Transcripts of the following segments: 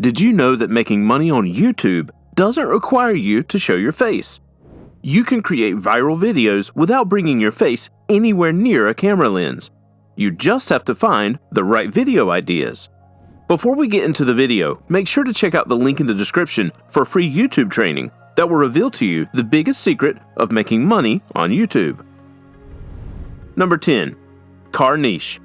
Did you know that making money on YouTube doesn't require you to show your face? You can create viral videos without bringing your face anywhere near a camera lens. You just have to find the right video ideas. Before we get into the video, make sure to check out the link in the description for free YouTube training that will reveal to you the biggest secret of making money on YouTube. Number 10. Car niche.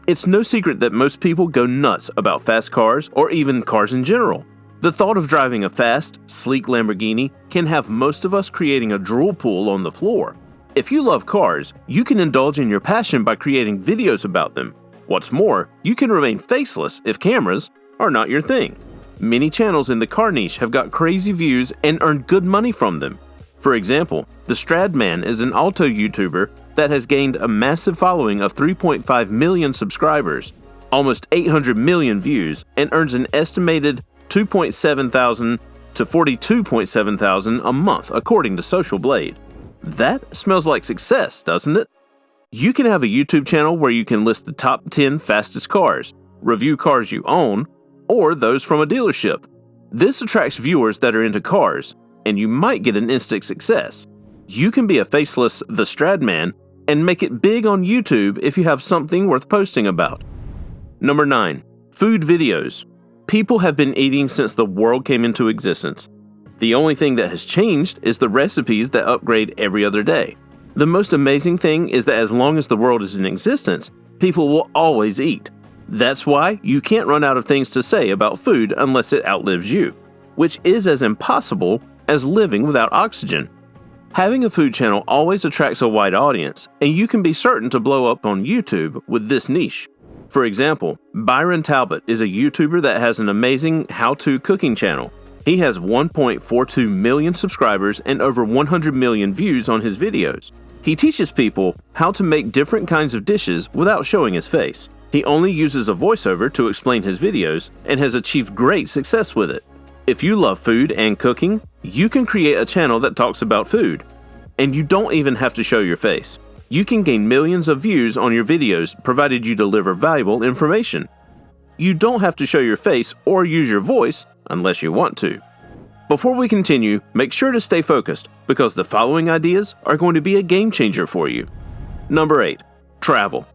It's no secret that most people go nuts about fast cars or even cars in general. The thought of driving a fast, sleek Lamborghini can have most of us creating a drool pool on the floor. If you love cars, you can indulge in your passion by creating videos about them. What's more, you can remain faceless if cameras are not your thing. Many channels in the car niche have got crazy views and earned good money from them. For example, the Stradman is an auto YouTuber that has gained a massive following of 3.5 million subscribers, almost 800 million views, and earns an estimated $2.7 thousand to $42.7 thousand a month, according to Social Blade. That smells like success, doesn't it? You can have a YouTube channel where you can list the top 10 fastest cars, review cars you own, or those from a dealership. This attracts viewers that are into cars, and you might get an instant success. You can be a faceless The Stradman and make it big on YouTube if you have something worth posting about. Number 9. Food videos. People have been eating since the world came into existence. The only thing that has changed is the recipes that upgrade every other day. The most amazing thing is that as long as the world is in existence, people will always eat. That's why you can't run out of things to say about food unless it outlives you, which is as impossible as living without oxygen. Having a food channel always attracts a wide audience, and you can be certain to blow up on YouTube with this niche. For example, Byron Talbot is a YouTuber that has an amazing how-to cooking channel. He has 1.42 million subscribers and over 100 million views on his videos. He teaches people how to make different kinds of dishes without showing his face. He only uses a voiceover to explain his videos and has achieved great success with it. If you love food and cooking, you can create a channel that talks about food. And you don't even have to show your face. You can gain millions of views on your videos provided you deliver valuable information. You don't have to show your face or use your voice unless you want to. Before we continue, make sure to stay focused because the following ideas are going to be a game changer for you. Number 8. Travel.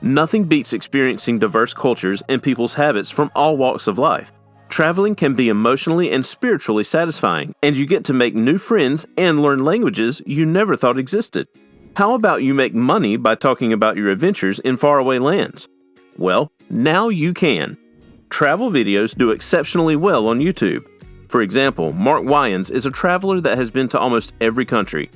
Nothing beats experiencing diverse cultures and people's habits from all walks of life. Traveling can be emotionally and spiritually satisfying, and you get to make new friends and learn languages you never thought existed. How about you make money by talking about your adventures in faraway lands? Well, now you can. Travel videos do exceptionally well on YouTube. For example, Mark Wyans is a traveler that has been to almost every country.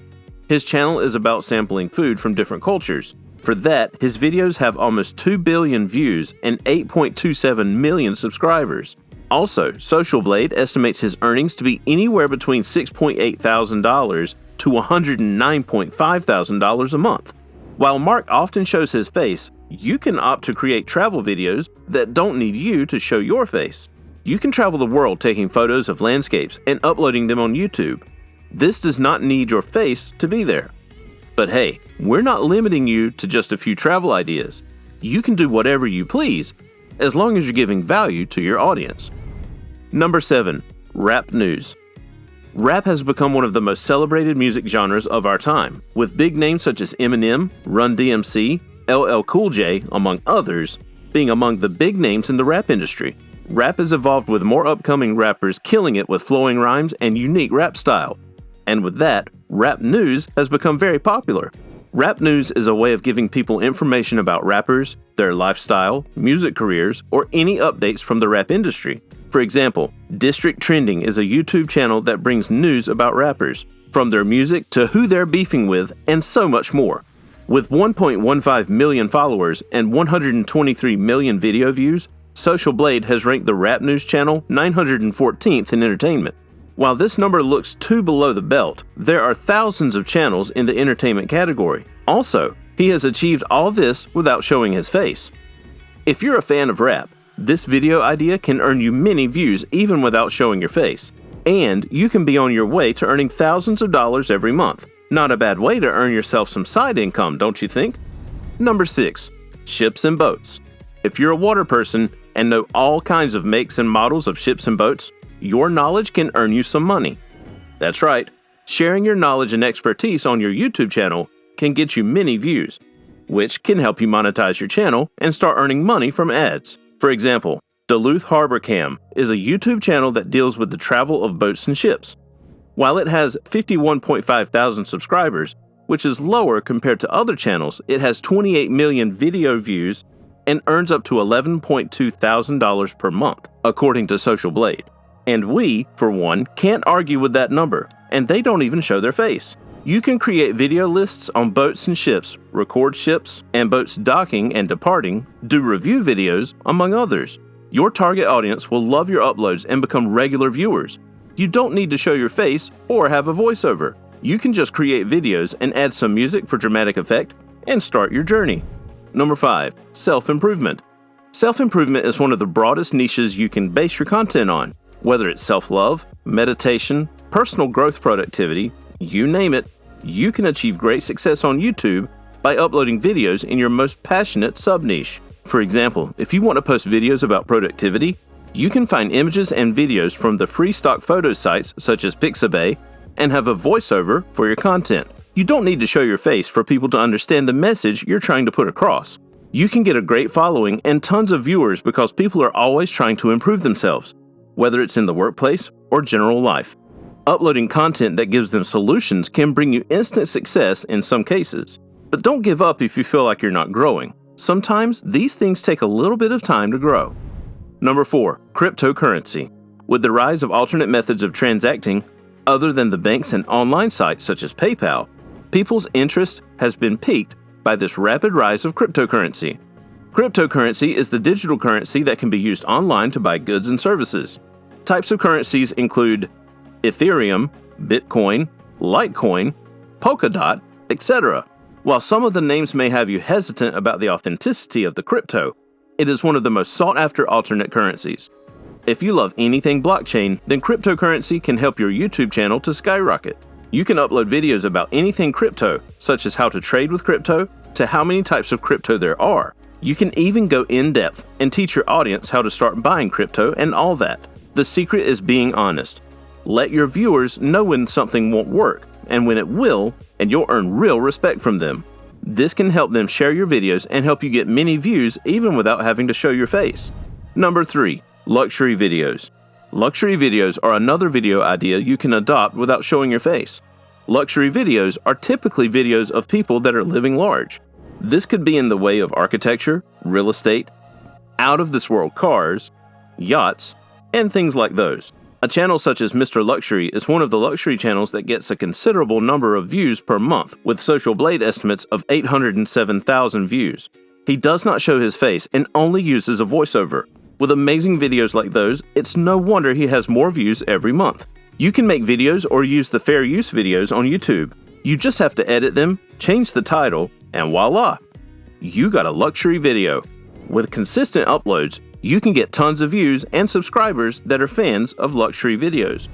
His channel is about sampling food from different cultures. For that, his videos have almost 2 billion views and 8.27 million subscribers. Also, Social Blade estimates his earnings to be anywhere between $6.8 thousand to $109.5 thousand a month. While Mark often shows his face, you can opt to create travel videos that don't need you to show your face. You can travel the world taking photos of landscapes and uploading them on YouTube. This does not need your face to be there. But hey, we're not limiting you to just a few travel ideas. You can do whatever you please, as long as you're giving value to your audience. Number 7. Rap news. Rap has become one of the most celebrated music genres of our time, with big names such as Eminem, Run DMC, LL Cool J, among others, being among the big names in the rap industry. Rap has evolved with more upcoming rappers killing it with flowing rhymes and unique rap style. And with that, rap news has become very popular. Rap news is a way of giving people information about rappers, their lifestyle, music careers, or any updates from the rap industry. For example, District Trending is a YouTube channel that brings news about rappers, from their music to who they're beefing with, and so much more. With 1.15 million followers and 123 million video views, Social Blade has ranked the rap news channel 914th in entertainment. While this number looks too below the belt, there are thousands of channels in the entertainment category. Also, he has achieved all this without showing his face. If you're a fan of rap, this video idea can earn you many views even without showing your face. And you can be on your way to earning thousands of dollars every month. Not a bad way to earn yourself some side income, don't you think? Number 6. Ships and boats. If you're a water person, and know all kinds of makes and models of ships and boats, your knowledge can earn you some money. That's right, sharing your knowledge and expertise on your YouTube channel can get you many views, which can help you monetize your channel and start earning money from ads. For example, Duluth Harbor Cam is a YouTube channel that deals with the travel of boats and ships. While it has 51.5 thousand subscribers, which is lower compared to other channels, it has 28 million video views and earns up to $11.2 thousand per month, according to Social Blade. And we, for one, can't argue with that number, and they don't even show their face. You can create video lists on boats and ships, record ships and boats docking and departing, do review videos, among others. Your target audience will love your uploads and become regular viewers. You don't need to show your face or have a voiceover. You can just create videos and add some music for dramatic effect and start your journey. Number 5. Self-improvement. Self-improvement is one of the broadest niches you can base your content on. Whether it's self-love, meditation, personal growth, productivity, you name it, you can achieve great success on YouTube by uploading videos in your most passionate sub-niche. For example, if you want to post videos about productivity, you can find images and videos from the free stock photo sites such as Pixabay and have a voiceover for your content. You don't need to show your face for people to understand the message you're trying to put across. You can get a great following and tons of viewers because people are always trying to improve themselves, whether it's in the workplace or general life. Uploading content that gives them solutions can bring you instant success in some cases. But don't give up if you feel like you're not growing. Sometimes these things take a little bit of time to grow. Number 4. Cryptocurrency. With the rise of alternate methods of transacting, other than the banks and online sites such as PayPal, people's interest has been piqued by this rapid rise of cryptocurrency. Cryptocurrency is the digital currency that can be used online to buy goods and services. Types of currencies include Ethereum, Bitcoin, Litecoin, Polkadot, etc. While some of the names may have you hesitant about the authenticity of the crypto, it is one of the most sought-after alternate currencies. If you love anything blockchain, then cryptocurrency can help your YouTube channel to skyrocket. You can upload videos about anything crypto, such as how to trade with crypto, to how many types of crypto there are. You can even go in-depth and teach your audience how to start buying crypto and all that. The secret is being honest. Let your viewers know when something won't work, and when it will, and you'll earn real respect from them. This can help them share your videos and help you get many views even without having to show your face. Number 3. Luxury videos. Luxury videos are another video idea you can adopt without showing your face. Luxury videos are typically videos of people that are living large. This could be in the way of architecture, real estate, out-of-this-world cars, yachts, and things like those. A channel such as Mr. Luxury is one of the luxury channels that gets a considerable number of views per month, with Social Blade estimates of 807,000 views. He does not show his face and only uses a voiceover. With amazing videos like those, it's no wonder he has more views every month. You can make videos or use the fair use videos on YouTube. You just have to edit them, change the title, and voila! You got a luxury video. With consistent uploads, you can get tons of views and subscribers that are fans of luxury videos.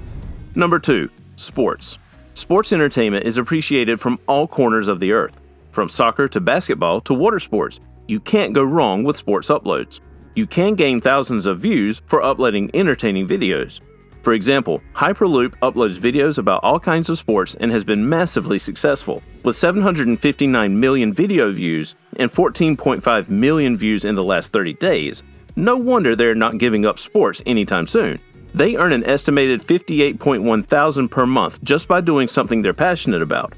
Number 2. Sports. Sports entertainment is appreciated from all corners of the earth. From soccer to basketball to water sports, you can't go wrong with sports uploads. You can gain thousands of views for uploading entertaining videos. For example, Hyperloop uploads videos about all kinds of sports and has been massively successful. With 759 million video views and 14.5 million views in the last 30 days, no wonder they're not giving up sports anytime soon. They earn an estimated 58.1 thousand per month just by doing something they're passionate about.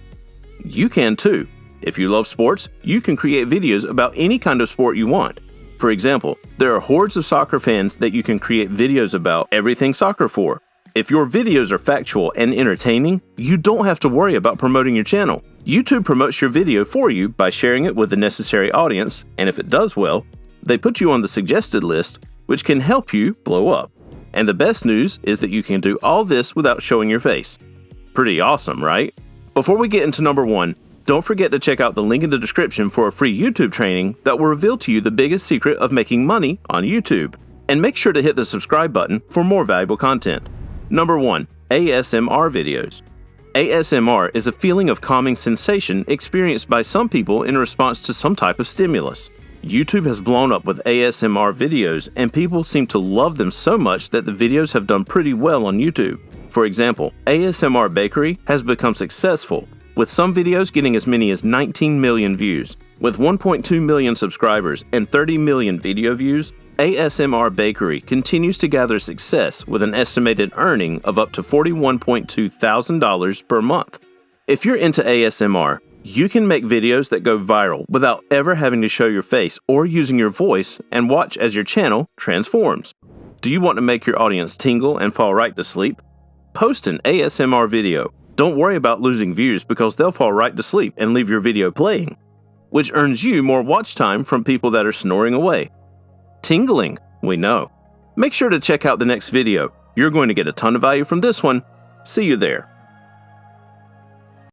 You can too. If you love sports, you can create videos about any kind of sport you want. For example, there are hordes of soccer fans that you can create videos about everything soccer for. If your videos are factual and entertaining, you don't have to worry about promoting your channel. YouTube promotes your video for you by sharing it with the necessary audience, and if it does well, they put you on the suggested list, which can help you blow up. And the best news is that you can do all this without showing your face. Pretty awesome, right? Before we get into number 1, don't forget to check out the link in the description for a free YouTube training that will reveal to you the biggest secret of making money on YouTube. And make sure to hit the subscribe button for more valuable content. Number 1. ASMR videos. ASMR is a feeling of calming sensation experienced by some people in response to some type of stimulus. YouTube has blown up with ASMR videos, and people seem to love them so much that the videos have done pretty well on YouTube. For example, ASMR Bakery has become successful, with some videos getting as many as 19 million views. With 1.2 million subscribers and 30 million video views, ASMR Bakery continues to gather success with an estimated earning of up to $41.2 thousand per month. If you're into ASMR, you can make videos that go viral without ever having to show your face or using your voice, and watch as your channel transforms. Do you want to make your audience tingle and fall right to sleep? Post an ASMR video. Don't worry about losing views because they'll fall right to sleep and leave your video playing, which earns you more watch time from people that are snoring away. Tingling, we know. Make sure to check out the next video. You're going to get a ton of value from this one. See you there.